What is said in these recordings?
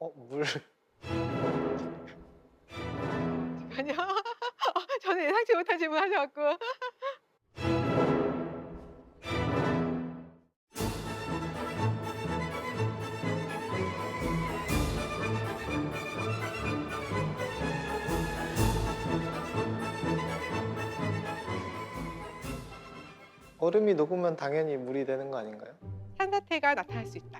물. 아니요. 저는 예상치 못한 질문 하셔갖고. 얼음이 녹으면 당연히 물이 되는 거 아닌가요? 산사태가 나타날 수 있다.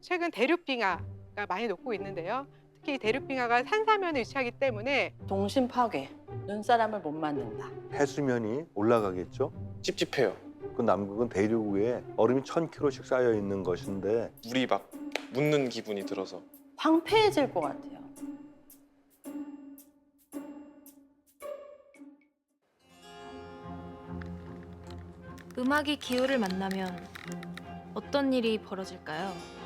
최근 대륙빙하가 많이 녹고 있는데요. 특히 대륙빙하가 산사면에 위치하기 때문에 동심 파괴, 눈사람을 못 만든다. 해수면이 올라가겠죠. 찝찝해요. 그 남극은 대륙 위에 얼음이 1000km씩 쌓여 있는 것인데 물이 막 묻는 기분이 들어서. 황폐해질 것 같아요. 음악이 기후를 만나면 어떤 일이 벌어질까요?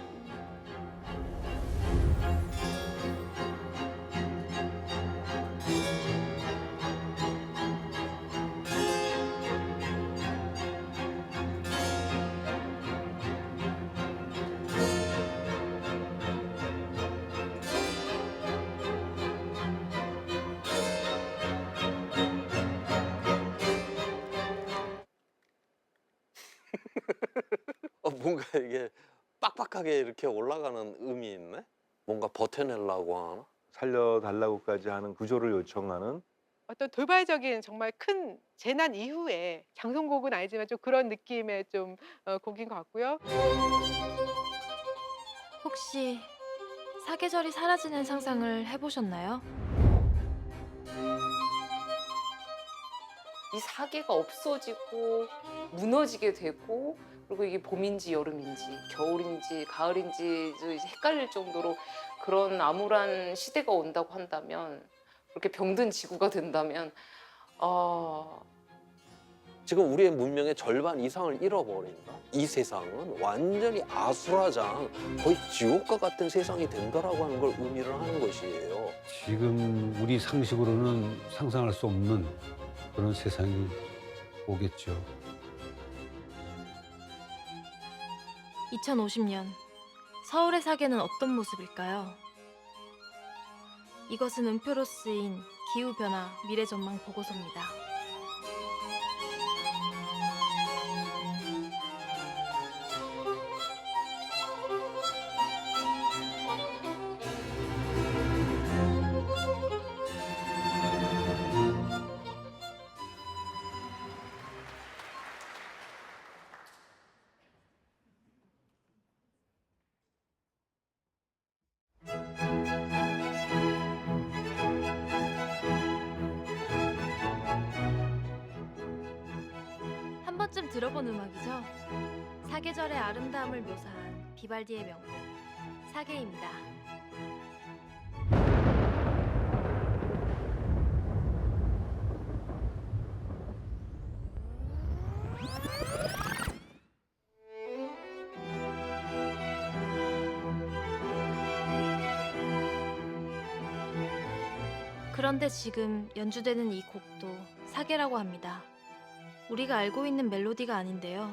뭔가 이게 빡빡하게 이렇게 올라가는 음이 있네? 뭔가 버텨내려고 하나? 살려달라고까지 하는 구조를 요청하는 어떤 돌발적인 정말 큰 재난 이후에 장송곡은 아니지만 좀 그런 느낌의 좀 곡인 것 같고요. 혹시 사계절이 사라지는 상상을 해보셨나요? 이 사계가 없어지고 무너지게 되고, 그리고 이게 봄인지 여름인지 겨울인지 가을인지 이제 헷갈릴 정도로 그런 암울한 시대가 온다고 한다면, 그렇게 병든 지구가 된다면 지금 우리의 문명의 절반 이상을 잃어버린다. 이 세상은 완전히 아수라장, 거의 지옥과 같은 세상이 된다라고 하는 걸 의미를 하는 것이에요. 지금 우리 상식으로는 상상할 수 없는 그런 세상이 오겠죠. 2050년 서울의 사계는 어떤 모습일까요? 이것은 음표로 쓰인 기후변화 미래전망 보고서입니다. 한 번쯤 들어본 음악이죠? 사계절의 아름다움을 묘사한 비발디의 명곡 사계입니다. 그런데 지금 연주되는 이 곡도 사계라고 합니다. 우리가 알고 있는 멜로디가 아닌데요.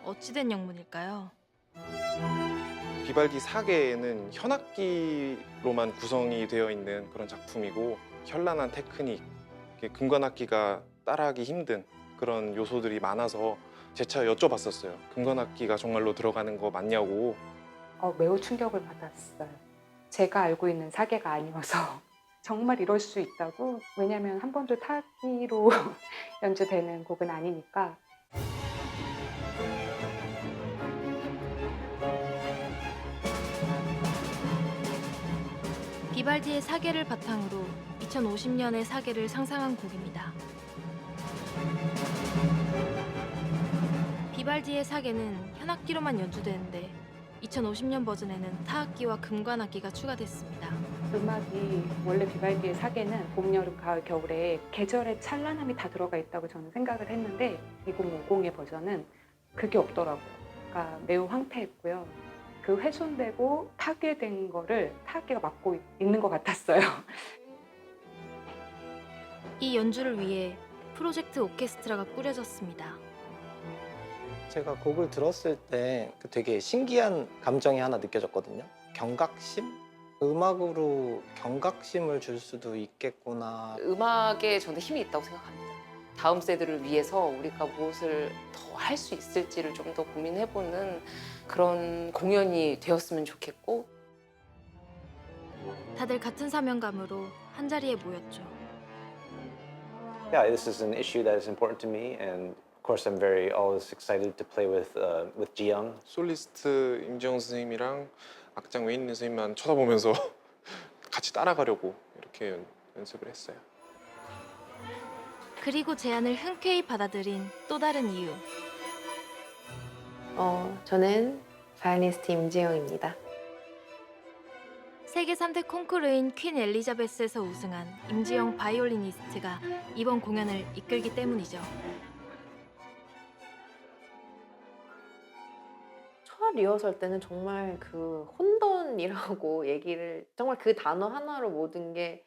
어찌된 영문일까요? 비발디 사계는 현악기로만 구성이 되어 있는 그런 작품이고, 현란한 테크닉, 금관악기가 따라하기 힘든 그런 요소들이 많아서 재차 여쭤봤었어요. 금관악기가 정말로 들어가는 거 맞냐고. 매우 충격을 받았어요. 제가 알고 있는 사계가 아니어서 정말 이럴 수 있다고. 왜냐면 한 번도 타악기로 연주되는 곡은 아니니까. 비발디의 사계를 바탕으로 2050년의 사계를 상상한 곡입니다. 비발디의 사계는 현악기로만 연주되는데 2050년 버전에는 타악기와 금관악기가 추가됐습니다. 음악이 원래 비발디의 사계는 봄, 여름, 가을, 겨울에 계절의 찬란함이 다 들어가 있다고 저는 생각을 했는데 2050의 버전은 그게 없더라고요. 그러니까 매우 황폐했고요. 그 훼손되고 파괴된 거를 타악기가 맡고 있는 것 같았어요. 이 연주를 위해 프로젝트 오케스트라가 꾸려졌습니다. 제가 곡을 들었을 때 되게 신기한 감정이 하나 느껴졌거든요. 경각심? 음악으로 경각심을 줄 수도 있겠구나. 음악에 저는 힘이 있다고 생각합니다. 다음 세대를 위해서 우리가 무엇을 더 할 수 있을지를 좀 더 고민해보는 그런 공연이 되었으면 좋겠고. 다들 같은 사명감으로 한자리에 모였죠. Yeah, this is an issue that is important to me, and of course, I'm very always excited to play with Jiyoung. 솔리스트 임지영 선생님이랑 악장 웨인 선생님만 쳐다보면서 같이 따라가려고 이렇게 연습을 했어요. 그리고 제안을 흔쾌히 받아들인 또 다른 이유. 저는 바이올리니스트 임지영입니다. 세계 3대 콩쿠르인 퀸 엘리자베스에서 우승한 임지영 바이올리니스트가 이번 공연을 이끌기 때문이죠. 첫 리허설 때는 정말 그 혼돈이라고 얘기를 정말 그 단어 하나로 모든 게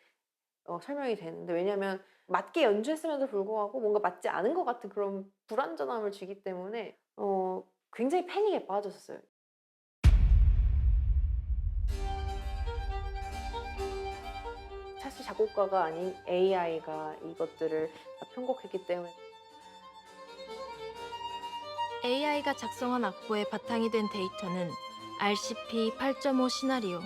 설명이 되는데, 왜냐하면 맞게 연주했음에도 불구하고 뭔가 맞지 않은 것 같은 그런 불안전함을 주기 때문에 굉장히 패닉에 빠졌어요. 사실 작곡가가 아닌 AI가 이것들을 다 편곡했기 때문에 AI가 작성한 악보의 바탕이 된 데이터는 RCP 8.5 시나리오.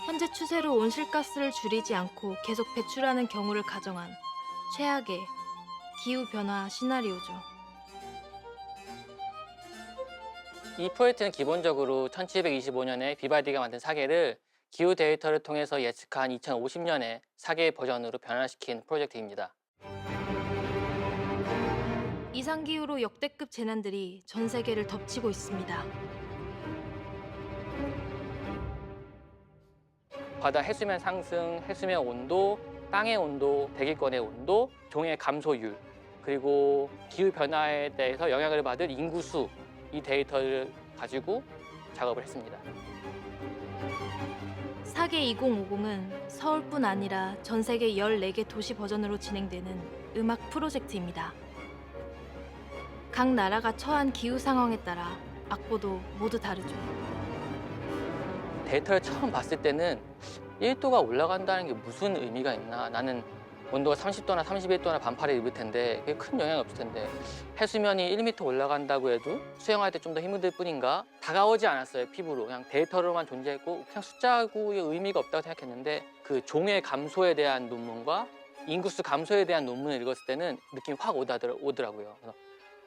현재 추세로 온실가스를 줄이지 않고 계속 배출하는 경우를 가정한 최악의 기후변화 시나리오죠. 이 프로젝트는 기본적으로 1725년에 비발디가 만든 사계를 기후 데이터를 통해서 예측한 2050년에 사계의 버전으로 변화시킨 프로젝트입니다. 이상기후로 역대급 재난들이 전 세계를 덮치고 있습니다. 바다 해수면 상승, 해수면 온도, 땅의 온도, 대기권의 온도, 종의 감소율, 그리고 기후변화에 대해서 영향을 받을 인구수, 이 데이터를 가지고 작업을 했습니다. 사계 2050은 서울뿐 아니라 전 세계 14개 도시 버전으로 진행되는 음악 프로젝트입니다. 각 나라가 처한 기후 상황에 따라 악보도 모두 다르죠. 데이터를 처음 봤을 때는 1도가 올라간다는 게 무슨 의미가 있나. 나는 온도가 30도나 31도나 반팔을 입을 텐데 그게 큰 영향이 없을 텐데 해수면이 1m 올라간다고 해도 수영할 때 좀 더 힘들 뿐인가? 다가오지 않았어요, 피부로. 그냥 데이터로만 존재했고 그냥 숫자고의 의미가 없다고 생각했는데 그 종의 감소에 대한 논문과 인구수 감소에 대한 논문을 읽었을 때는 느낌이 확 오더라고요. 그래서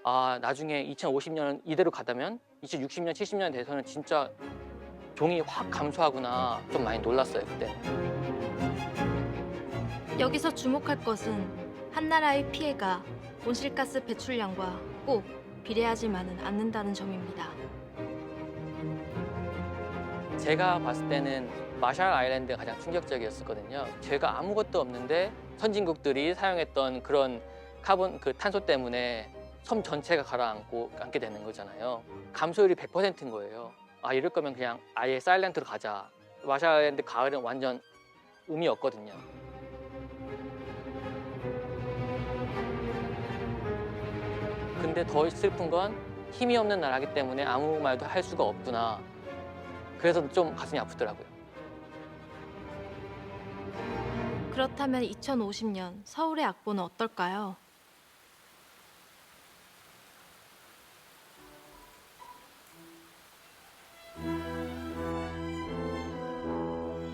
아, 나중에 2050년 이대로 가다면 2060년, 70년 돼서는 진짜 종이 확 감소하구나. 좀 많이 놀랐어요, 그때. 여기서 주목할 것은 한 나라의 피해가 온실가스 배출량과 꼭 비례하지만은 않는다는 점입니다. 제가 봤을 때는 마샬 아일랜드가 가장 충격적이었었거든요. 제가 아무것도 없는데 선진국들이 사용했던 그런 탄소 때문에 섬 전체가 가라앉게 되는 거잖아요. 감소율이 100%인 거예요. 아, 이럴 거면 그냥 아예 사일런트로 가자. 마샬 아일랜드 가을은 완전 의미 없거든요. 근데 더 슬픈 건 힘이 없는 나라기 때문에 아무 말도 할 수가 없구나. 그래서 좀 가슴이 아프더라고요. 그렇다면 2050년 서울의 악보는 어떨까요?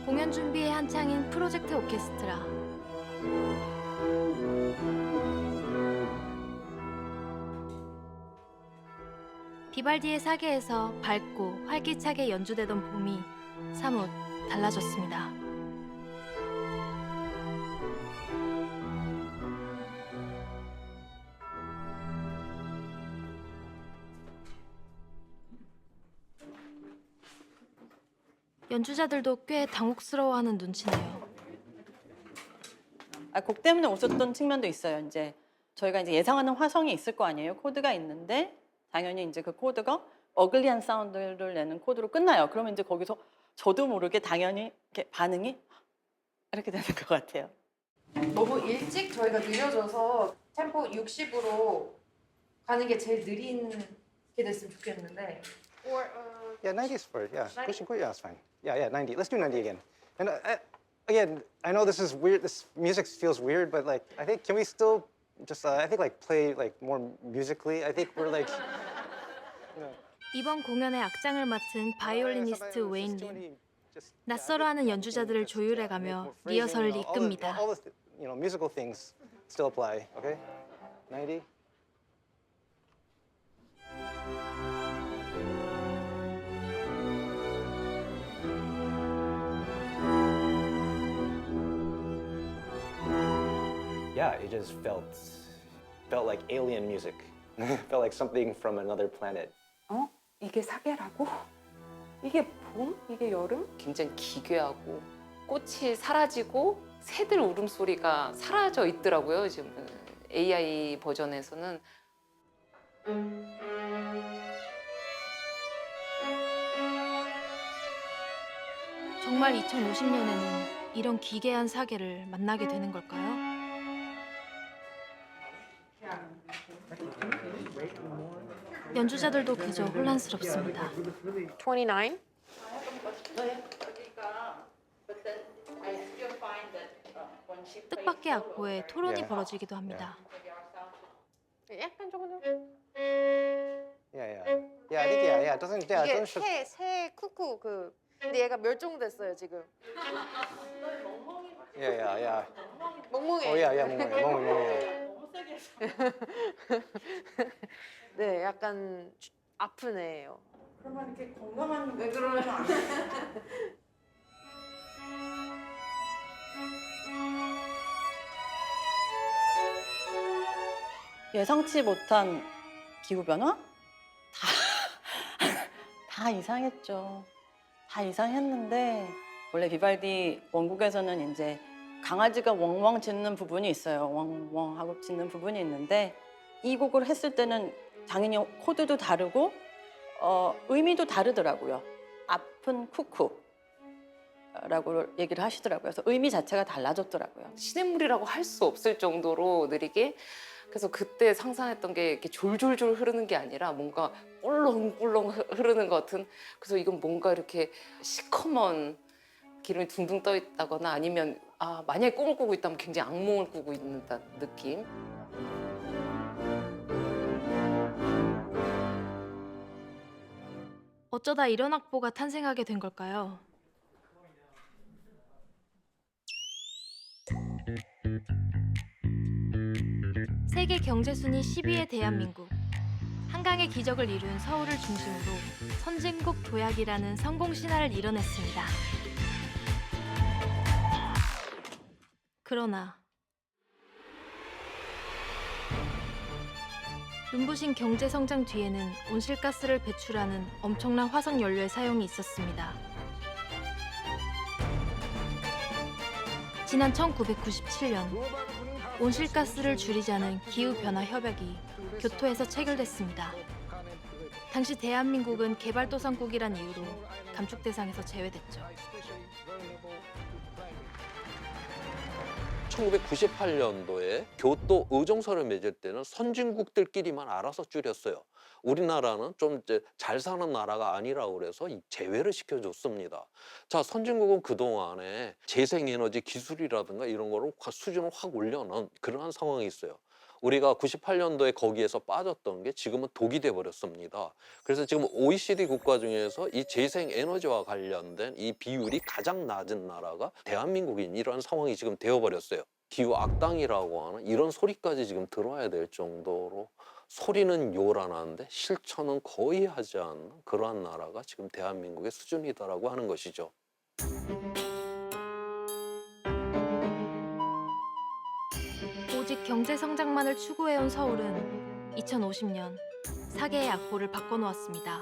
공연 준비에 한창인 프로젝트 오케스트라. 비발디의 사계에서 밝고 활기차게 연주되던 봄이 사뭇 달라졌습니다. 연주자들도 꽤 당혹스러워하는 눈치네요. 곡 때문에 웃었던 측면도 있어요. 이제 저희가 이제 예상하는 화성이 있을 거 아니에요. 코드가 있는데 당연히 이제 그 코드가 어글리한 사운드를 내는 코드로 끝나요. 그러면 이제 거기서 저도 모르게 당연히 이렇게 반응이 이렇게 되는 것 같아요. 너무 일찍 저희가 느려져서 템포 60으로 가는 게 제일 느린 게 됐으면 좋겠는데. Or Yeah, 90's for yeah. Yeah, it's fine. Yeah, 90. Let's do 90 again. And again, I know this is weird. This music feels weird, but like, I think can we still just I think like play like more musically. I think we're like. 이번 공연의 악장을 맡은 바이올리니스트 웨인 림. 낯설어하는 연주자들을 조율해가며 리허설을 이끕니다. All the musical things still apply. Okay, 90. Yeah, it just felt like alien music. Felt like something from another planet. 어? 이게 사계라고? 이게 봄? 이게 여름? 굉장히 기괴하고 꽃이 사라지고 새들 울음소리가 사라져 있더라고요. 지금 AI 버전에서는. 정말 2050년에는 이런 기괴한 사계를 만나게 되는 걸까요? 연주자들도 그저 혼란스럽습니다. 29? 뜻밖의 악보에 토론이 벌어지기도 합니다. 약간 조금 Yeah. I think yeah. It doesn't. Yeah, it 이게 doesn't. show- 새 쿠쿠 그 근데 얘가 멸종됐어요 지금. Yeah. 멍멍해. Oh yeah, 멍멍해. 네, 약간 아픈 애예요. 그러면 이렇게 건강한 왜 그러면 안 돼? 예상치 못한 기후 변화? 다 이상했죠. 다 이상했는데 원래 비발디 원곡에서는 이제 강아지가 웡웡 짖는 부분이 있어요. 웡웡 하고 짖는 부분이 있는데 이 곡을 했을 때는 당연히 코드도 다르고 의미도 다르더라고요. 아픈 쿠쿠라고 얘기를 하시더라고요. 그래서 의미 자체가 달라졌더라고요. 시냇물이라고 할 수 없을 정도로 느리게. 그래서 그때 상상했던 게 이렇게 졸졸졸 흐르는 게 아니라 뭔가 꿀렁꿀렁 흐르는 것 같은. 그래서 이건 뭔가 이렇게 시커먼 기름이 둥둥 떠 있다거나 아니면 만약에 꿈을 꾸고 있다면 굉장히 악몽을 꾸고 있는 느낌. 어쩌다 이런 악보가 탄생하게 된 걸까요? 세계 경제 순위 10위의 대한민국. 한강의 기적을 이룬 서울을 중심으로 선진국 도약이라는 성공 신화를 이뤄냈습니다. 그러나 눈부신 경제 성장 뒤에는 온실가스를 배출하는 엄청난 화석 연료의 사용이 있었습니다. 지난 1997년 온실가스를 줄이자는 기후변화 협약이 교토에서 체결됐습니다. 당시 대한민국은 개발도상국이란 이유로 감축 대상에서 제외됐죠. 1998년도에 교토 의정서를 맺을 때는 선진국들끼리만 알아서 줄였어요. 우리나라는 좀 이제 잘 사는 나라가 아니라고 그래서 제외를 시켜줬습니다. 자, 선진국은 그동안에 재생에너지 기술이라든가 이런 거를 수준을 확 올려놓은 그러한 상황이 있어요. 우리가 98년도에 거기에서 빠졌던 게 지금은 독이 돼 버렸습니다. 그래서 지금 OECD 국가 중에서 이 재생에너지와 관련된 이 비율이 가장 낮은 나라가 대한민국인 이런 상황이 지금 되어버렸어요. 기후 악당이라고 하는 이런 소리까지 지금 들어야 될 정도로 소리는 요란한데 실천은 거의 하지 않는 그러한 나라가 지금 대한민국의 수준이다라고 하는 것이죠. 오직 경제 성장만을 추구해온 서울은 2050년 사계의 악보를 바꿔놓았습니다.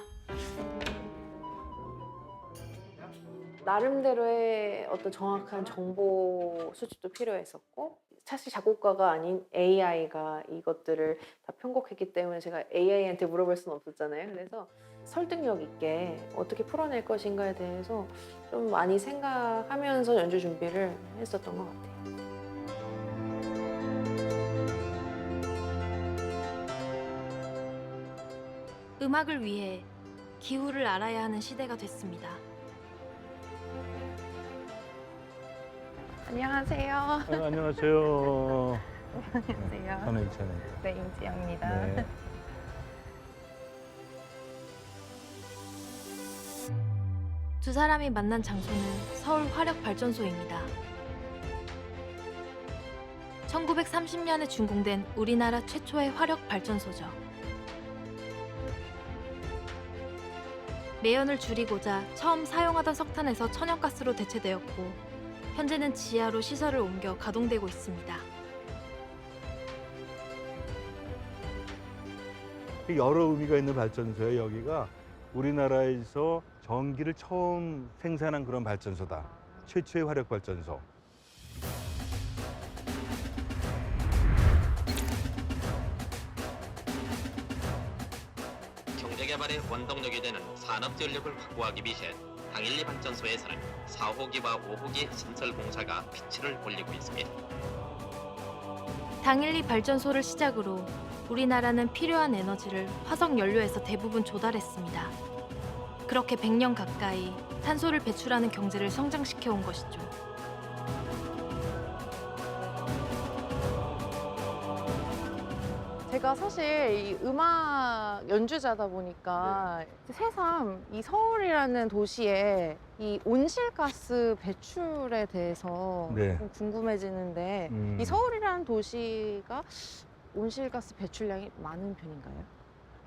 나름대로의 어떤 정확한 정보 수집도 필요했었고 사실 작곡가가 아닌 AI가 이것들을 다 편곡했기 때문에 제가 AI한테 물어볼 수는 없었잖아요. 그래서 설득력 있게 어떻게 풀어낼 것인가에 대해서 좀 많이 생각하면서 연주 준비를 했었던 것 같아요. 음악을 위해 기후를 알아야 하는 시대가 됐습니다. 안녕하세요. 안녕하세요. 안녕하세요. 저는 이찬입니다. 네, 임지영입니다. 네. 두 사람이 만난 장소는 서울 화력발전소입니다. 1930년에 준공된 우리나라 최초의 화력발전소죠. 매연을 줄이고자 처음 사용하던 석탄에서 천연가스로 대체되었고 현재는 지하로 시설을 옮겨 가동되고 있습니다. 여러 의미가 있는 발전소예요. 여기가 우리나라에서 전기를 처음 생산한 그런 발전소다. 최초의 화력 발전소. 경제개발의 원동력이 되는 산업전력을 확보하기 위해 당일리 발전소에서는 4호기와 5호기 신설 공사가 빛을 올리고 있습니다. 당일리 발전소를 시작으로 우리나라는 필요한 에너지를 화석 연료에서 대부분 조달했습니다. 그렇게 100년 가까이 탄소를 배출하는 경제를 성장시켜 온 것이죠. 제가 사실 이 음악 연주자다 보니까 새삼 이 서울이라는 도시의 이 온실가스 배출에 대해서 네. 좀 궁금해지는데 이 서울이라는 도시가 온실가스 배출량이 많은 편인가요?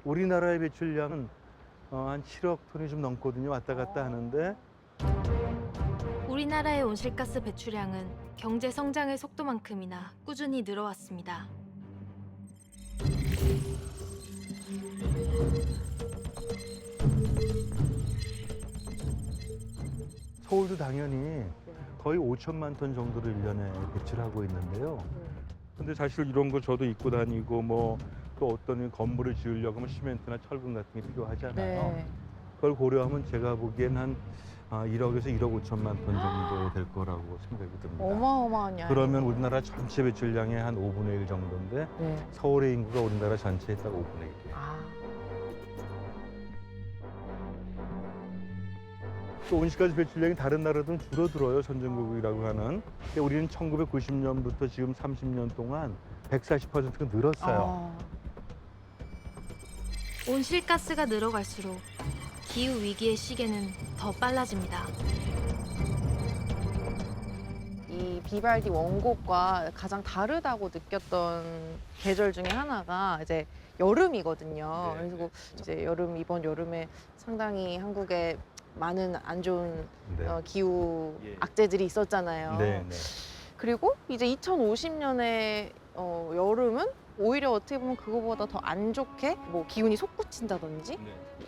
우리나라의 배출량은 한 7억 톤이 좀 넘거든요. 왔다 갔다 하는데 우리나라의 온실가스 배출량은 경제 성장의 속도만큼이나 꾸준히 늘어왔습니다. 서울도 당연히 거의 5천만 톤 정도를 1년에 배출하고 있는데요. 근데 사실 이런 거 저도 입고 다니고 뭐 또 어떤 건물을 지으려고 하면 시멘트나 철근 같은 게 필요하잖아요. 네. 그걸 고려하면 제가 보기엔 한 1억에서 1억 5천만 톤 정도 될 거라고 생각이 듭니다. 어마어마한 양. 그러면 우리나라 전체 배출량의 한 5분의 1 정도인데 네. 서울의 인구가 우리나라 전체에 딱 5분의 1이에요. 또 온실가스 배출량이 다른 나라들은 줄어들어요. 선진국이라고 하는. 근데 우리는 1990년부터 지금 30년 동안 140%가 늘었어요. 온실가스가 늘어갈수록 기후 위기의 시계는 더 빨라집니다. 이 비발디 원곡과 가장 다르다고 느꼈던 계절 중에 하나가 이제 여름이거든요. 그리고 이제 이번 여름에 상당히 한국에 많은 안 좋은 기후 악재들이 있었잖아요. 네, 네. 그리고 이제 2050년에 여름은 오히려 어떻게 보면 그거보다 더 안 좋게 뭐 기온이 솟구친다든지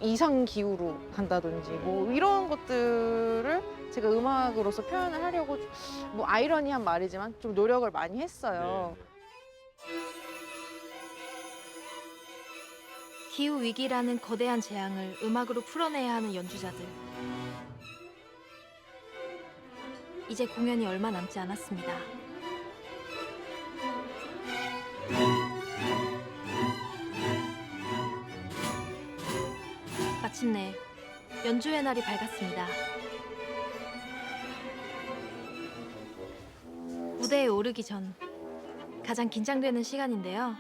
이상 기후로 간다든지 뭐 이런 것들을 제가 음악으로서 표현을 하려고 뭐 아이러니한 말이지만 좀 노력을 많이 했어요. 기후 위기라는 거대한 재앙을 음악으로 풀어내야 하는 연주자들. 이제 공연이 얼마 남지 않았습니다. 마침내 연주의 날이 밝았습니다. 무대에 오르기 전 가장 긴장되는 시간인데요.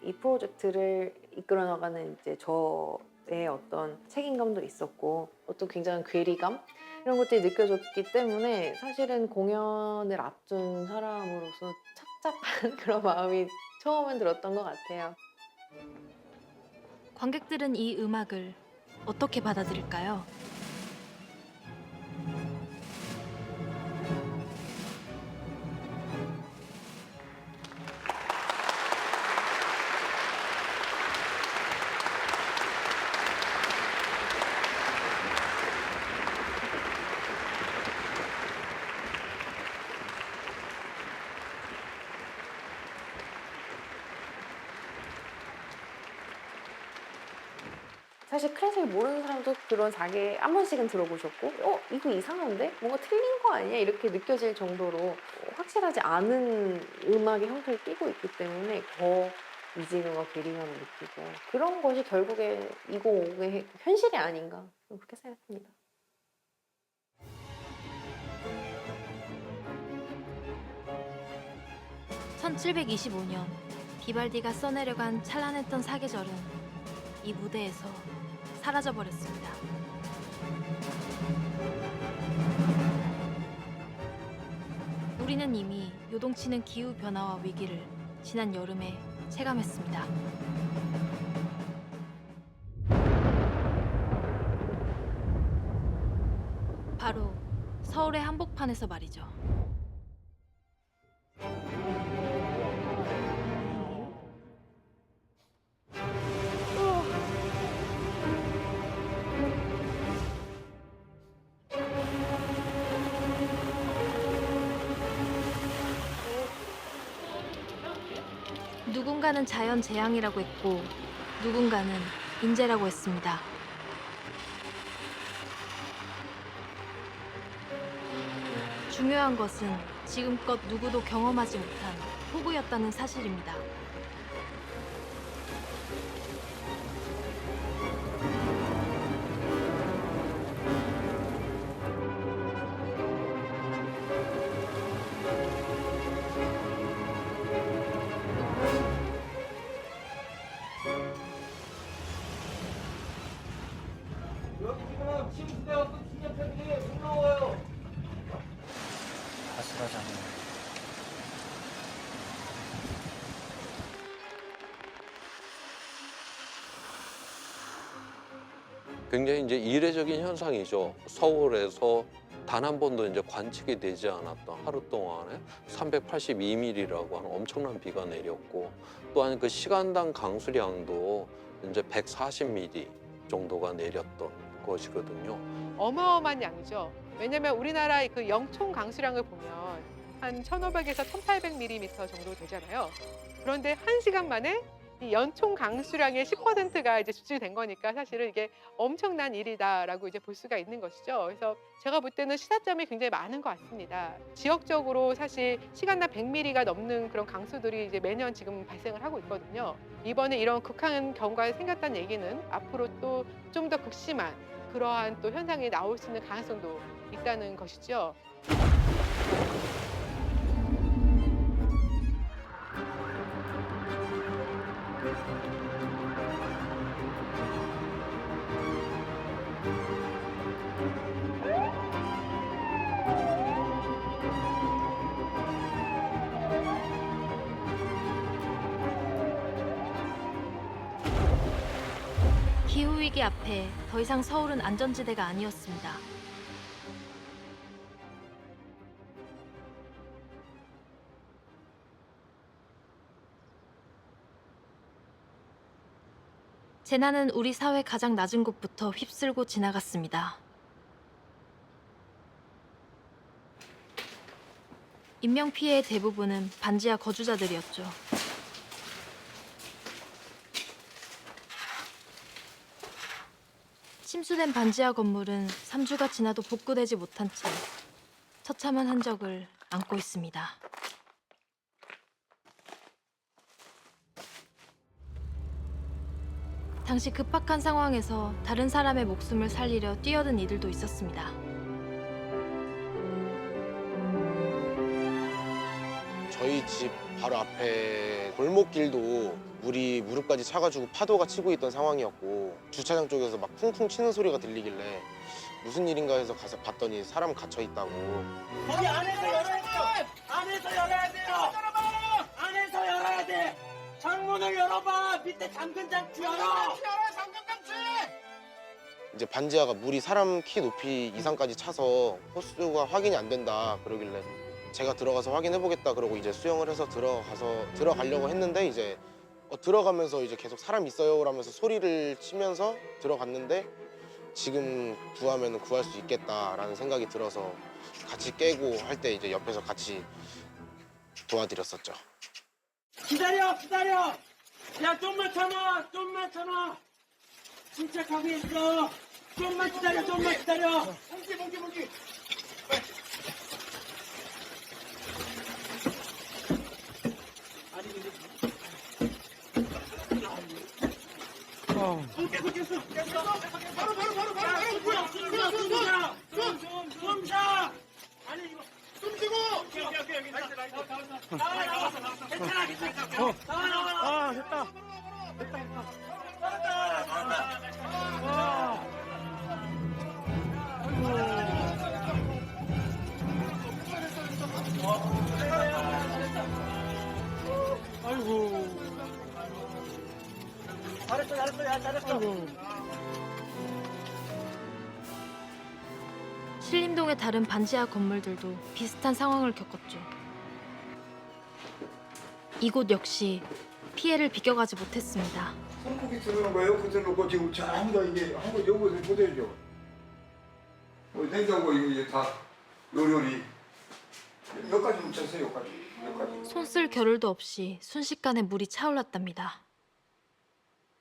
이 프로젝트를 이끌어 나가는 이제 저의 어떤 책임감도 있었고 어떤 굉장한 괴리감 이런 것들이 느껴졌기 때문에 사실은 공연을 앞둔 사람으로서 착잡한 그런 마음이 처음엔 들었던 것 같아요. 관객들은 이 음악을 어떻게 받아들일까요? 사실 클래식을 모르는 사람도 그런 자기 한 번씩은 들어보셨고 이거 이상한데? 뭔가 틀린 거 아니야? 이렇게 느껴질 정도로 확실하지 않은 음악의 형태를 띠고 있기 때문에 더 이진우가 괴리감을 느끼고 그런 것이 결국에 2050의 현실이 아닌가 그렇게 생각합니다. (1725년) 비발디가 써내려간 찬란했던 사계절은 이 무대에서 사라져버렸습니다. 우리는 이미 요동치는 기후변화와 위기를 지난 여름에 체감했습니다. 바로 서울의 한복판에서 말이죠. 누군가는 자연 재앙이라고 했고 누군가는 인재라고 했습니다. 중요한 것은 지금껏 누구도 경험하지 못한 폭우였다는 사실입니다. 여기 지금 침수되었고 기념편들이 무거워요. 아슬하지 않아요. 굉장히 이제 이례적인 현상이죠. 서울에서 단 한 번도 이제 관측이 되지 않았던 하루 동안에 382mm라고 하는 엄청난 비가 내렸고, 또한 그 시간당 강수량도 이제 140mm 정도가 내렸던 것이거든요. 어마어마한 양이죠. 왜냐하면 우리나라 그 영총 강수량을 보면 한 1,500에서 1,800mm 정도 되잖아요. 그런데 한 시간 만에 이 연총 강수량의 10%가 이제 집중된 거니까 사실은 이게 엄청난 일이다라고 이제 볼 수가 있는 것이죠. 그래서 제가 볼 때는 시사점이 굉장히 많은 것 같습니다. 지역적으로 사실 시간당 100mm가 넘는 그런 강수들이 이제 매년 지금 발생을 하고 있거든요. 이번에 이런 극한 경우가 생겼다는 얘기는 앞으로 또 좀 더 극심한 그러한 또 현상이 나올 수 있는 가능성도 있다는 것이죠. 기후위기 앞에 더 이상 서울은 안전지대가 아니었습니다. 재난은 우리 사회 가장 낮은 곳부터 휩쓸고 지나갔습니다. 인명피해의 대부분은 반지하 거주자들이었죠. 침수된 반지하 건물은 3주가 지나도 복구되지 못한 채 처참한 흔적을 안고 있습니다. 당시 급박한 상황에서 다른 사람의 목숨을 살리려 뛰어든 이들도 있었습니다. 저희 집 바로 앞에 골목길도 물이 무릎까지 차가지고 파도가 치고 있던 상황이었고, 주차장 쪽에서 막 쿵쿵 치는 소리가 들리길래 무슨 일인가 해서 가서 봤더니 사람 갇혀 있다고. 거기 안에서 열어야 돼요. 안에서 열어야 돼요. 안에서 열어야 돼. 창문을 열어봐. 밑에 잠근 장치 열어. 잠근 장치. 이제 반지하가 물이 사람 키 높이 이상까지 차서 호수가 확인이 안 된다 그러길래 제가 들어가서 확인해보겠다 그러고 이제 수영을 해서 들어가려고 했는데, 이제 들어가면서 이제 계속 사람 있어요 라면서 소리를 치면서 들어갔는데, 지금 구하면 구할 수 있겠다라는 생각이 들어서 같이 깨고 할 때 이제 옆에서 같이 도와드렸었죠. 기다려. 야, 좀만 참아. 침착하게 있어. 좀만 기다려. 봉기. 아니 근데 숨 쉬어. 아니 이거 숨 쉬고. 오케이. 나와. 괜찮아. 나와. 됐다. 아이고. 잘했어. 신림동의 다른 반지하 건물들도 비슷한 상황을 겪었죠. 이곳 역시 피해를 비껴가지 못했습니다. 선풍기 들어오는 거예요? 그 들어놓고 지금 전부 다 이게 한번 여기서 보세요. 냉장고 이게 다 요리 여기까지 묻혔어요. 여기까지. 손 쓸 겨를도 없이 순식간에 물이 차올랐답니다.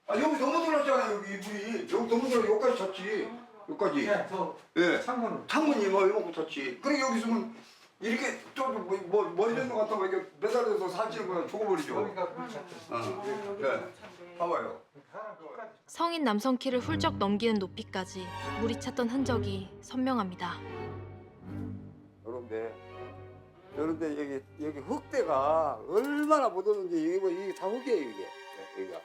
아 여기 너무 들어왔잖아요. 여기 물이 여기 너무 들어 여기까지 찼지. 여기까지. 예. 창문이 뭐 이만큼 찼지. 그래 여기 있으면 이렇게 뭐 머리 된것 같다고 이렇게 매달려서 사지는 거야 죽어버리죠. 네. 봐봐요. 성인 남성 키를 훌쩍 넘기는 높이까지 물이 찼던 흔적이 선명합니다. 여러분들 여기 흙대가 얼마나 묻었는지 이게 다 흙이에요 이게. 여기가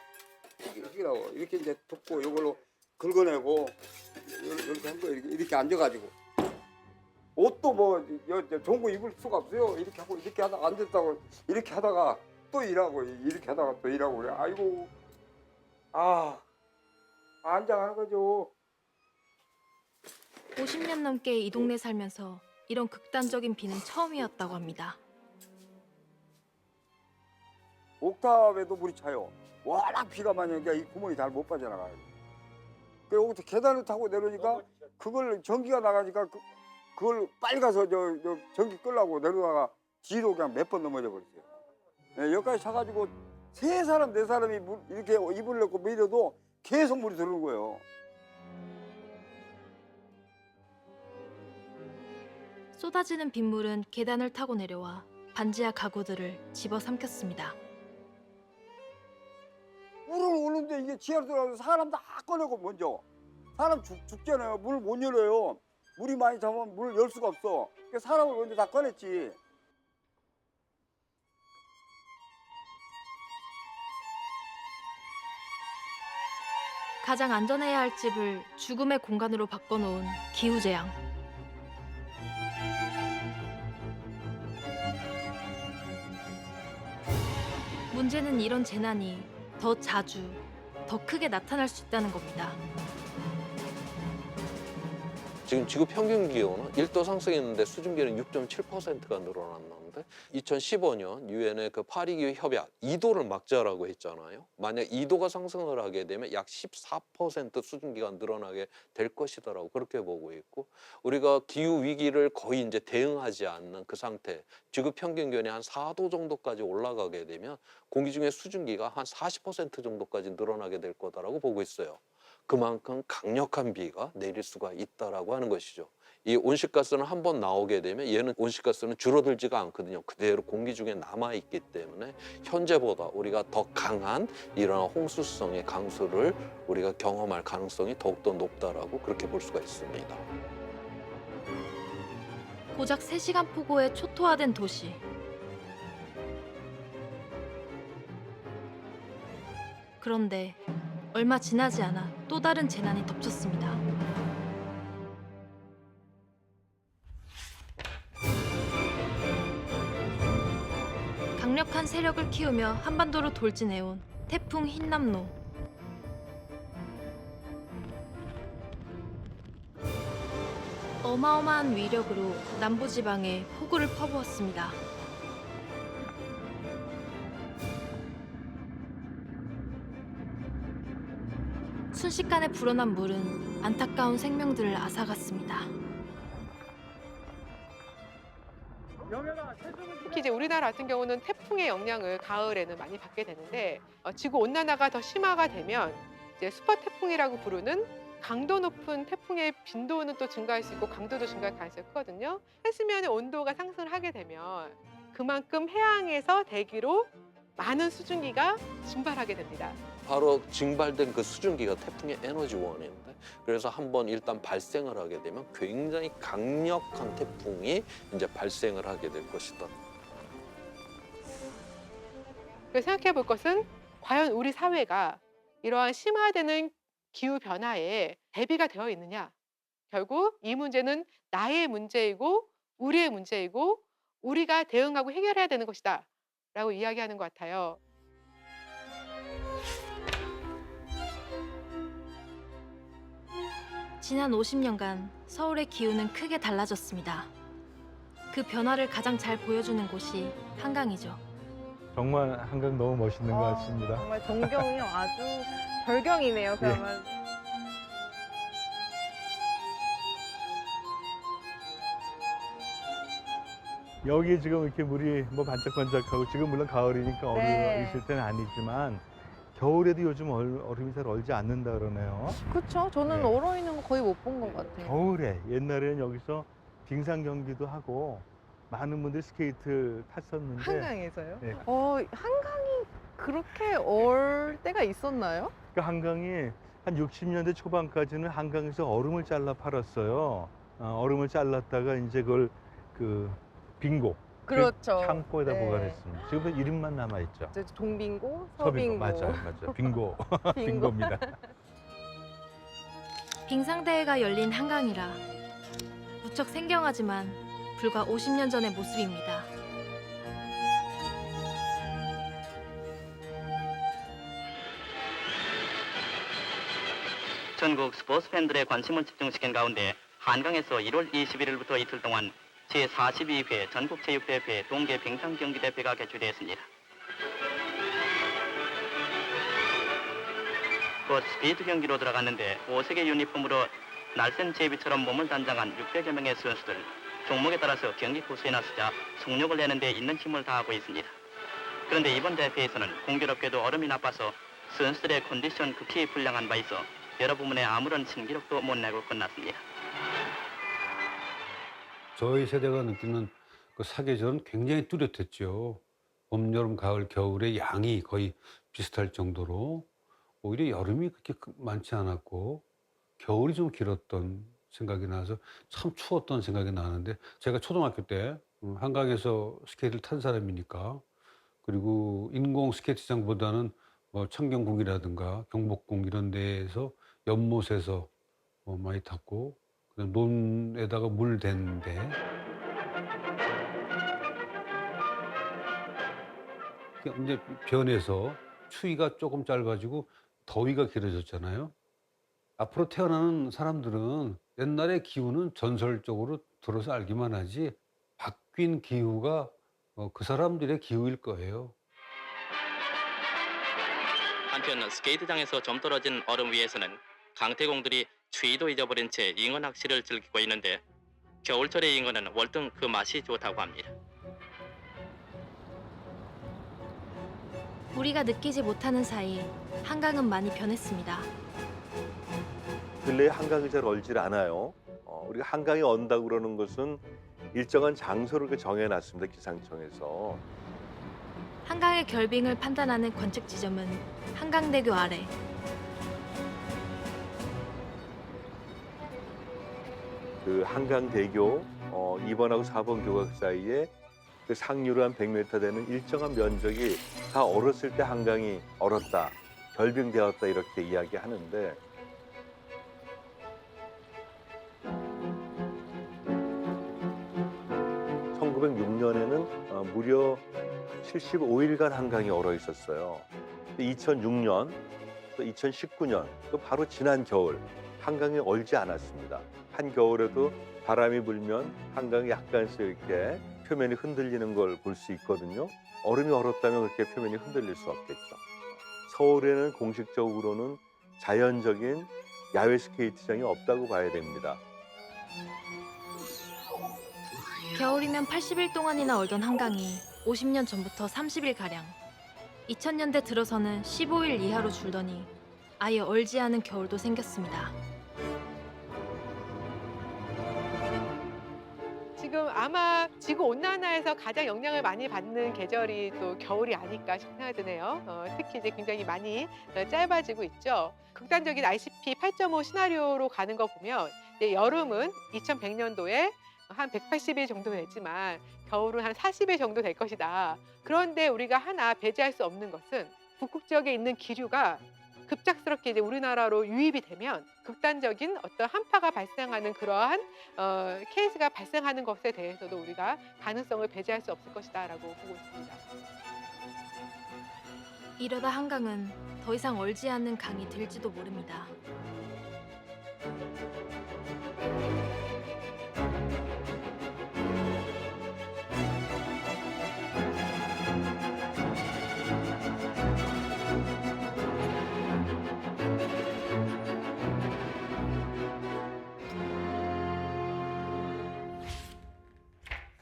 흙이라고 이렇게 이제 덮고 이걸로 긁어내고 이렇게 한 거예요. 이렇게 앉아가지고 옷도 뭐 좋은 거 입을 수가 없어요. 이렇게 하고 이렇게 하다가 앉았다고 이렇게 하다가 또 일하고 이렇게 하다가 또 일하고 그래. 아이고 안장하는 거죠. 50년 넘게 이 동네 살면서 이런 극단적인 비는 처음이었다고 합니다. 옥탑에도 물이 차요. 워낙 비가 많이 오니까 이 구멍이 잘 못 빠져나가요. 그리고 여기서 계단을 타고 내려오니까 그걸 전기가 나가니까 그걸 빨리 가서 저 전기 끌라고 내려다가 뒤로 그냥 몇 번 넘어져 버렸어요. 네, 여기까지 차가지고 3사람 4사람이 이렇게 이불을 넣고 밀어도 계속 물이 들어오는 거예요. 쏟아지는 빗물은 계단을 타고 내려와 반지하 가구들을 집어삼켰습니다. 물을 오는데 이게 지하로 들어가서 사람 다 꺼내고 먼저 사람 죽잖아요. 문을 못 열어요. 물이 많이 차면 문을 열 수가 없어. 그러니까 사람을 먼저 다 꺼냈지. 가장 안전해야 할 집을 죽음의 공간으로 바꿔놓은 기후재앙. 문제는 이런 재난이 더 자주, 더 크게 나타날 수 있다는 겁니다. 지금 지구 평균 기온은 1도 상승했는데 수증기는 6.7%가 늘어났는데 2015년 유엔의 그 파리 기후 협약 2도를 막자라고 했잖아요. 만약 2도가 상승을 하게 되면 약 14% 수증기가 늘어나게 될 것이다라고 그렇게 보고 있고 우리가 기후 위기를 거의 이제 대응하지 않는 그 상태, 지구 평균 기온이 한 4도 정도까지 올라가게 되면 공기 중에 수증기가 한 40% 정도까지 늘어나게 될 거다라고 보고 있어요. 그만큼 강력한 비가 내릴 수가 있다라고 하는 것이죠. 이 온실가스는 한번 나오게 되면 얘는 온실가스는 줄어들지가 않거든요. 그대로 공기 중에 남아있기 때문에 현재보다 우리가 더 강한 이런 홍수성의 강수를 우리가 경험할 가능성이 더욱더 높다라고 그렇게 볼 수가 있습니다. 고작 3시간 폭우에 초토화된 도시. 그런데 얼마 지나지 않아 또 다른 재난이 덮쳤습니다. 강력한 세력을 키우며 한반도로 돌진해온 태풍 흰남노. 어마어마한 위력으로 남부지방에 폭우를 퍼부었습니다. 순식간에 불어난 물은 안타까운 생명들을 앗아갔습니다. 특히 이제 우리나라 같은 경우는 태풍의 영향을 가을에는 많이 받게 되는데 지구 온난화가 더 심화가 되면 이제 슈퍼 태풍이라고 부르는 강도 높은 태풍의 빈도는 또 증가할 수 있고 강도도 증가할 가능성이 크거든요. 해수면의 온도가 상승을 하게 되면 그만큼 해양에서 대기로 많은 수증기가 증발하게 됩니다. 바로 징발된 그 수증기가 태풍의 에너지원인데 그래서 한번 일단 발생을 하게 되면 굉장히 강력한 태풍이 이제 발생을 하게 될 것이다. 생각해 볼 것은 과연 우리 사회가 이러한 심화되는 기후 변화에 대비가 되어 있느냐. 결국 이 문제는 나의 문제이고 우리의 문제이고 우리가 대응하고 해결해야 되는 것이다 라고 이야기하는 것 같아요. 지난 50년간 서울의 기후는 크게 달라졌습니다. 그 변화를 가장 잘 보여주는 곳이 한강이죠. 정말 한강 너무 멋있는 것 같습니다. 정말 전경이요. 아주 절경이네요. 그야말로. 여기 지금 이렇게 물이 뭐 반짝반짝하고 지금 물론 가을이니까 얼음 네. 있을 때는 아니지만 겨울에도 요즘 얼음이 잘 얼지 않는다 그러네요. 그렇죠. 저는 네. 얼어 있는 거 거의 못 본 것 같아요. 겨울에 옛날에는 여기서 빙상 경기도 하고 많은 분들이 스케이트 탔었는데 한강에서요? 네. 한강이 그렇게 얼 때가 있었나요? 그 한강이 한 60년대 초반까지는 한강에서 얼음을 잘라 팔았어요. 얼음을 잘랐다가 이제 그걸 그 빙고 그렇죠. 창고에다 네. 보관했습니다. 지금 이름만 남아 있죠. 동빙고, 서빙고 서빙고. 맞아요. 빙고 빙고입니다. 빙상대회가 열린 한강이라 무척 생경하지만 불과 50년 전의 모습입니다. 전국 스포츠 팬들의 관심을 집중시킨 가운데 한강에서 1월 21일부터 이틀 동안 제42회 전국체육대회 동계 빙상경기대회가 개최되었습니다. 곧 스피드 경기로 들어갔는데 5색의 유니폼으로 날쌘 제비처럼 몸을 단장한 600여 명의 선수들, 종목에 따라서 경기 코스에 나서자 속력을 내는 데 있는 힘을 다하고 있습니다. 그런데 이번 대회에서는 공교롭게도 얼음이 나빠서 선수들의 컨디션 극히 불량한 바 있어 여러 부문에 아무런 신기록도 못 내고 끝났습니다. 저희 세대가 느끼는 그 사계절은 굉장히 뚜렷했죠. 봄, 여름, 가을, 겨울의 양이 거의 비슷할 정도로 오히려 여름이 그렇게 많지 않았고 겨울이 좀 길었던 생각이 나서 참 추웠던 생각이 나는데 제가 초등학교 때 한강에서 스케이트를 탄 사람이니까 그리고 인공 스케이트장보다는 뭐 청경궁이라든가 경복궁 이런 데에서 연못에서 많이 탔고 논에다가 물 댔는데 이제 변해서 추위가 조금 짧아지고 더위가 길어졌잖아요. 앞으로 태어나는 사람들은 옛날의 기후는 전설적으로 들어서 알기만 하지 바뀐 기후가 그 사람들의 기후일 거예요. 한편 스케이트장에서 좀 떨어진 얼음 위에서는 강태공들이 추위도 잊어버린 채 잉어 낚시를 즐기고 있는데 겨울철의 잉어는 월등 그 맛이 좋다고 합니다. 우리가 느끼지 못하는 사이 한강은 많이 변했습니다. 근래에 한강이 잘 얼질 않아요. 우리가 한강이 언다고 그러는 것은 일정한 장소를 정해놨습니다. 기상청에서. 한강의 결빙을 판단하는 관측 지점은 한강대교 아래. 그 한강대교 2번하고 4번 교각 사이에 그 상류로 한 100m 되는 일정한 면적이 다 얼었을 때 한강이 얼었다, 결빙되었다 이렇게 이야기하는데 (1906년에는) 무려 75일간 한강이 얼어 있었어요. 2006년, 또 2019년, 또 바로 지난 겨울 한강이 얼지 않았습니다. 한겨울에도 바람이 불면 한강이 약간씩 이렇게 표면이 흔들리는 걸 볼 수 있거든요. 얼음이 얼었다면 그렇게 표면이 흔들릴 수 없겠죠. 서울에는 공식적으로는 자연적인 야외 스케이트장이 없다고 봐야 됩니다. 겨울이면 80일 동안이나 얼던 한강이 50년 전부터 30일가량, 2000년대 들어서는 15일 이하로 줄더니 아예 얼지 않은 겨울도 생겼습니다. 지금 아마 지구 온난화에서 가장 영향을 많이 받는 계절이 또 겨울이 아닐까 싶은 생각이 드네요. 특히 이제 굉장히 많이 짧아지고 있죠. 극단적인 ICP 8.5 시나리오로 가는 거 보면 이제 여름은 2100년도에 한 180일 정도 되지만 겨울은 한 40일 정도 될 것이다. 그런데 우리가 하나 배제할 수 없는 것은 북극 지역에 있는 기류가 급작스럽게 이제 우리나라로 유입이 되면 극단적인 어떤 한파가 발생하는 그러한 케이스가 발생하는 것에 대해서도 우리가 가능성을 배제할 수 없을 것이다라고 보고 있습니다. 이러다 한강은 더 이상 얼지 않는 강이 될지도 모릅니다.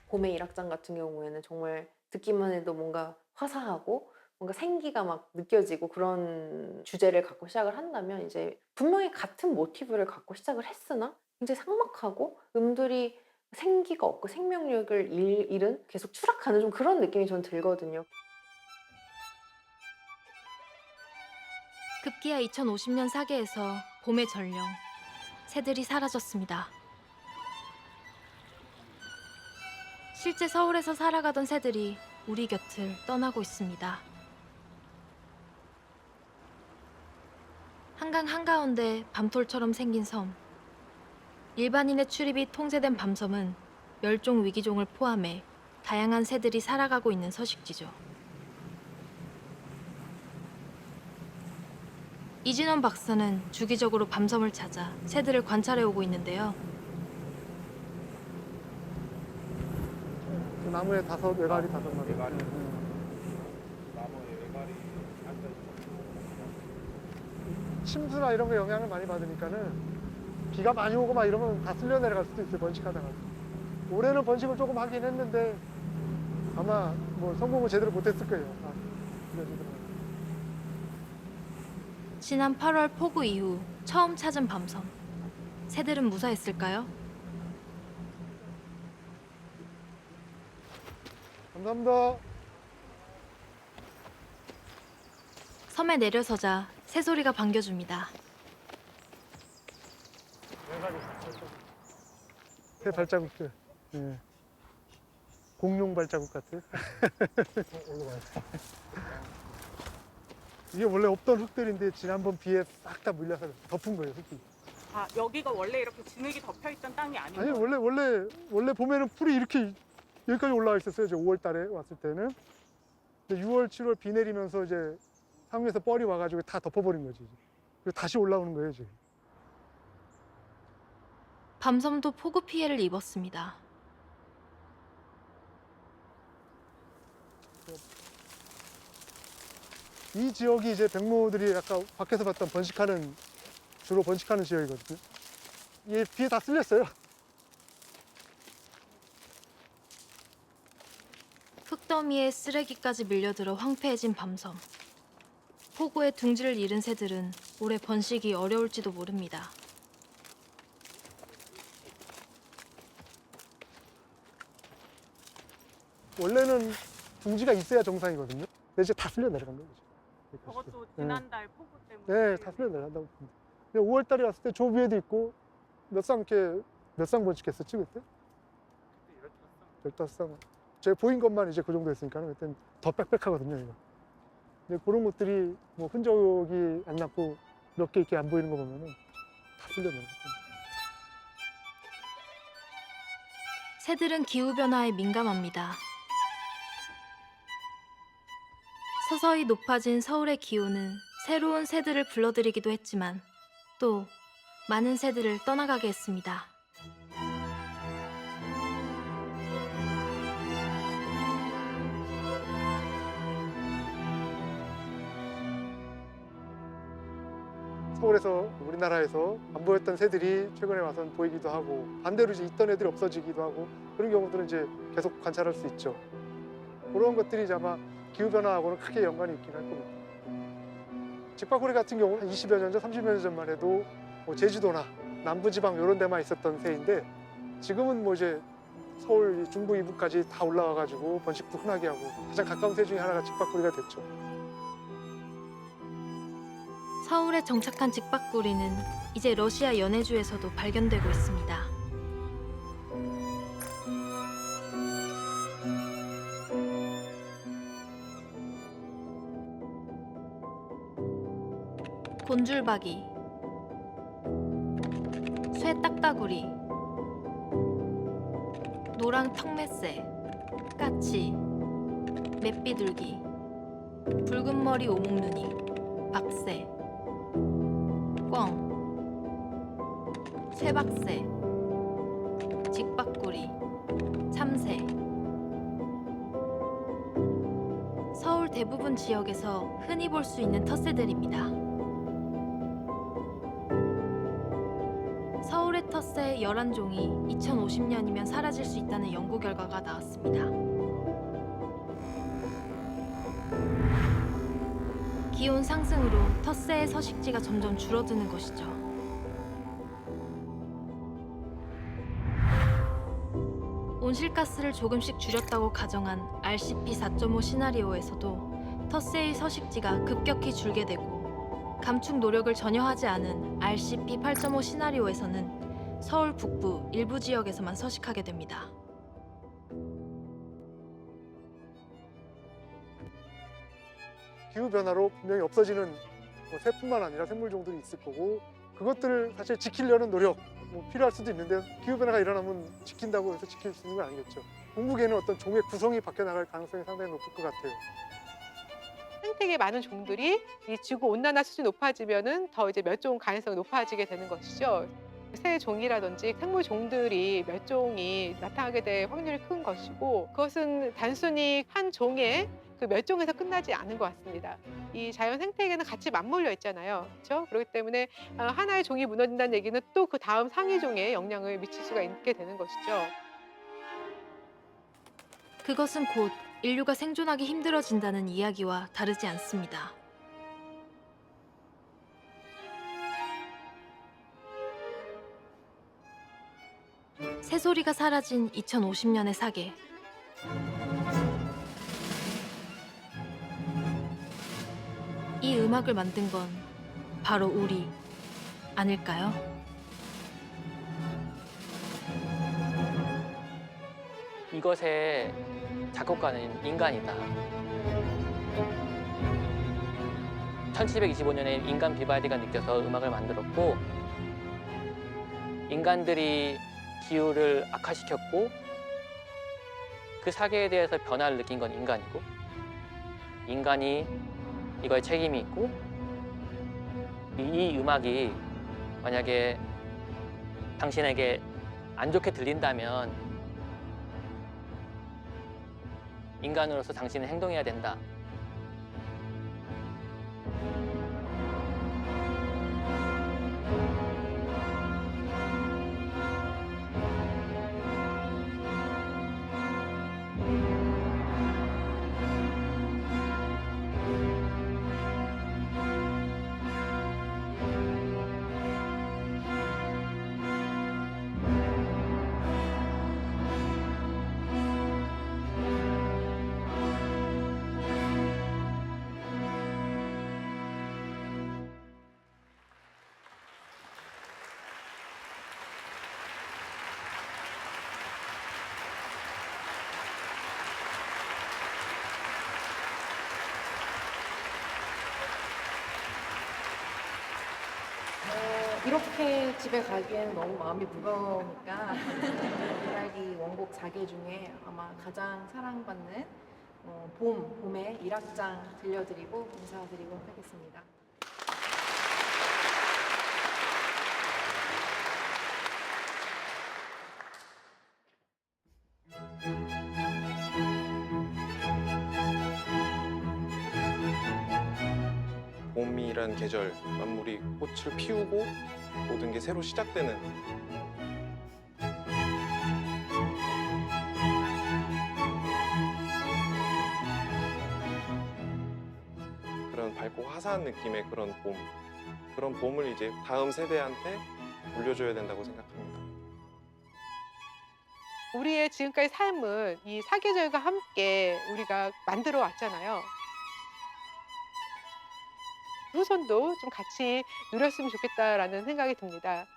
봄의 일악장 같은 경우에는 정말 듣기만 해도 뭔가 화사하고 뭔가 생기가 막 느껴지고 그런 주제를 갖고 시작을 한다면 이제 분명히 같은 모티브를 갖고 시작을 했으나 굉장히 삭막하고 음들이 생기가 없고 생명력을 잃은 계속 추락하는 좀 그런 느낌이 전 들거든요. 급기야 2050년 사계에서 봄의 전령, 새들이 사라졌습니다. 실제 서울에서 살아가던 새들이 우리 곁을 떠나고 있습니다. 한강 한가운데 밤톨처럼 생긴 섬. 일반인의 출입이 통제된 밤섬은 멸종 위기종을 포함해 다양한 새들이 살아가고 있는 서식지죠. 이진원 박사는 주기적으로 밤섬을 찾아 새들을 관찰해 오고 있는데요. 그 나무에 외가리 5마리. 나무에 외가리 침수나 이런 거 영향을 많이 받으니까는 비가 많이 오고 막 이러면 다 쓸려 내려갈 수도 있어요, 번식하다가. 올해는 번식을 조금 하긴 했는데 아마 뭐 성공을 제대로 못했을 거예요. 다 줄여지더라고요. 지난 8월 폭우 이후 처음 찾은 밤섬. 새들은 무사했을까요? 감사합니다. 섬에 내려서자 새소리가 반겨줍니다. 새 발자국들. 네. 공룡 발자국 같은. 이게 원래 없던 흙들인데 지난번 비에 싹 다 물려서 덮은 거예요, 흙이. 아, 여기가 원래 이렇게 진흙이 덮여 있던 땅이 아니고. 아니 원래 봄에는 풀이 이렇게 여기까지 올라와 있었어요. 이제 5월 달에 왔을 때는. 근데 6월, 7월 비 내리면서 이제 상류에서 뻘이 와가지고 다 덮어버린 거지. 그리고 다시 올라오는 거예요, 지금. 밤섬도 폭우 피해를 입었습니다. 이 지역이 이제 백로들이 아까 밖에서 봤던 주로 번식하는 지역이거든요. 이게 비에 다 쓸렸어요. 흙더미에 쓰레기까지 밀려들어 황폐해진 밤섬. 폭우에 둥지를 잃은 새들은 올해 번식이 어려울지도 모릅니다. 원래는 둥지가 있어야 정상이거든요. 근데 이제 다 쓸려 내려간 거죠. 저것도 지난달 폭우 때문에. 네, 다 쓸려 내려간다고 봅니다. 5월 달에 왔을 때 저 위에도 있고 몇 쌍 번식했었지 그때? 15쌍. 제가 보인 것만 이제 그 정도 했으니까 그때는 더 빽빽하거든요, 이거. 근데 그런 것들이 뭐 흔적이 안 났고 몇 개 이렇게 안 보이는 거 보면은 다 쓸려 내려간 거예요. 새들은 기후변화에 민감합니다. 서서히 높아진 서울의 기온은 새로운 새들을 불러들이기도 했지만 또 많은 새들을 떠나가게 했습니다. 서울에서 우리나라에서 안 보였던 새들이 최근에 와서는 보이기도 하고 반대로 이제 있던 애들이 없어지기도 하고 그런 경우들은 이제 계속 관찰할 수 있죠. 그런 것들이 이제 아마 기후변화하고는 크게 연관이 있긴 할 겁니다. 직박구리 같은 경우는 한 20여 년 전, 30여 년 전만 해도 뭐 제주도나 남부지방 이런 데만 있었던 새인데 지금은 뭐 이제 서울 중부 이북까지 다 올라와가지고 번식도 흔하게 하고 가장 가까운 새 중에 하나가 직박구리가 됐죠. 서울에 정착한 직박구리는 이제 러시아 연해주에서도 발견되고 있습니다. 곤줄박이, 쇠 딱따구리, 노랑 턱매새, 까치, 맷비둘기, 붉은 머리 오목눈이, 박새, 꿩, 쇠박새, 직박구리, 참새. 서울 대부분 지역에서 흔히 볼 수 있는 텃새들입니다. 서울의 텃새 11종이 2050년이면 사라질 수 있다는 연구 결과가 나왔습니다. 기온 상승으로 텃새의 서식지가 점점 줄어드는 것이죠. 온실가스를 조금씩 줄였다고 가정한 RCP 4.5 시나리오에서도 텃새의 서식지가 급격히 줄게 되고, 감축 노력을 전혀 하지 않은 RCP 8.5 시나리오에서는 서울 북부 일부 지역에서만 서식하게 됩니다. 기후 변화로 분명히 없어지는 새뿐만 아니라 생물종들이 있을 거고, 그것들을 사실 지키려는 노력 필요할 수도 있는데, 기후 변화가 일어나면 지킨다고 해서 지킬 수 있는 건 아니겠죠. 궁극에는 어떤 종의 구성이 바뀌어 나갈 가능성이 상당히 높을 것 같아요. 생태계 많은 종들이 이 지구 온난화 수준이 높아지면은 더 이제 멸종 가능성이 높아지게 되는 것이죠. 새 종이라든지 생물 종들이 멸종이 나타나게 될 확률이 큰 것이고, 그것은 단순히 한 종의 그 멸종에서 끝나지 않은 것 같습니다. 이 자연 생태계는 같이 맞물려 있잖아요. 그렇죠? 그렇기 때문에 하나의 종이 무너진다는 얘기는 또 그 다음 상위 종에 영향을 미칠 수가 있게 되는 것이죠. 그것은 곧 인류가 생존하기 힘들어진다는 이야기와 다르지 않습니다. 새소리가 사라진 2050년의 사계. 이 음악을 만든 건 바로 우리 아닐까요? 이것의 작곡가는 인간이다. 1725년에 인간 비바디가 느껴서 음악을 만들었고, 인간들이 기후를 악화시켰고 그 사계에 대해서 변화를 느낀 건 인간이고, 인간이 이거에 책임이 있고, 이 음악이 만약에 당신에게 안 좋게 들린다면 인간으로서 당신은 행동해야 된다. 이렇게 집에 가기에는 너무 마음이 무거우니까 비발디 원곡 4개 중에 아마 가장 사랑받는 봄의 1악장 들려드리고 인사드리도록 하겠습니다. 봄이란 계절, 만물이 꽃을 피우고 모든 게 새로 시작되는 그런 밝고 화사한 느낌의 그런 봄을 이제 다음 세대한테 물려줘야 된다고 생각합니다. 우리의 지금까지 삶은 이 사계절과 함께 우리가 만들어 왔잖아요. 후손도 좀 같이 누렸으면 좋겠다라는 생각이 듭니다.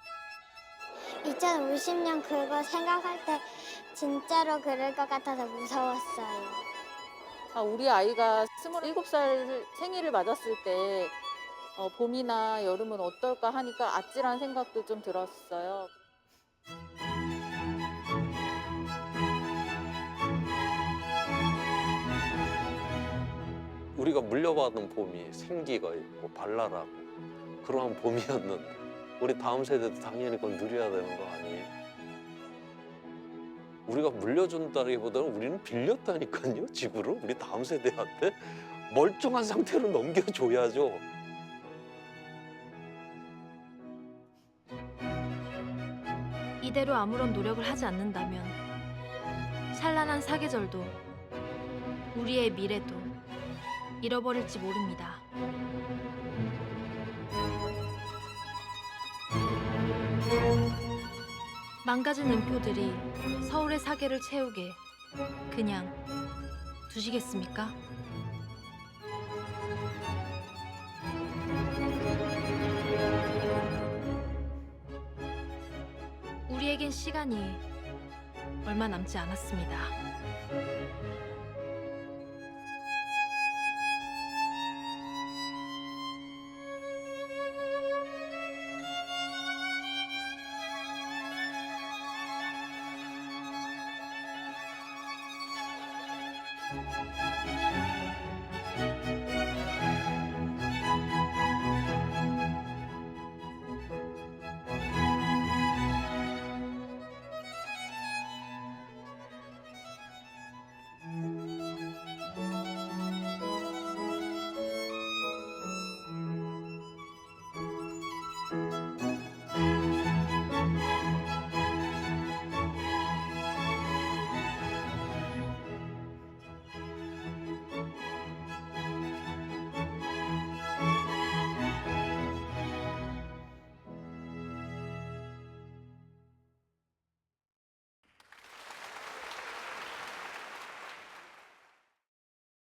2050년 그거 생각할 때 진짜로 그럴 것 같아서 무서웠어요. 우리 아이가 27살 생일을 맞았을 때 봄이나 여름은 어떨까 하니까 아찔한 생각도 좀 들었어요. 우리가 물려받은 봄이 생기가 있고 발랄하고 그러한 봄이었는데 우리 다음 세대도 당연히 그걸 누려야 되는 거 아니에요? 우리가 물려준다기보다는 우리는 빌렸다니까요, 지구를. 우리 다음 세대한테 멀쩡한 상태로 넘겨줘야죠. 이대로 아무런 노력을 하지 않는다면 찬란한 사계절도 우리의 미래도 잃어버릴지 모릅니다. 망가진 음표들이 서울의 사계를 채우게 그냥 두시겠습니까? 우리에겐 시간이 얼마 남지 않았습니다.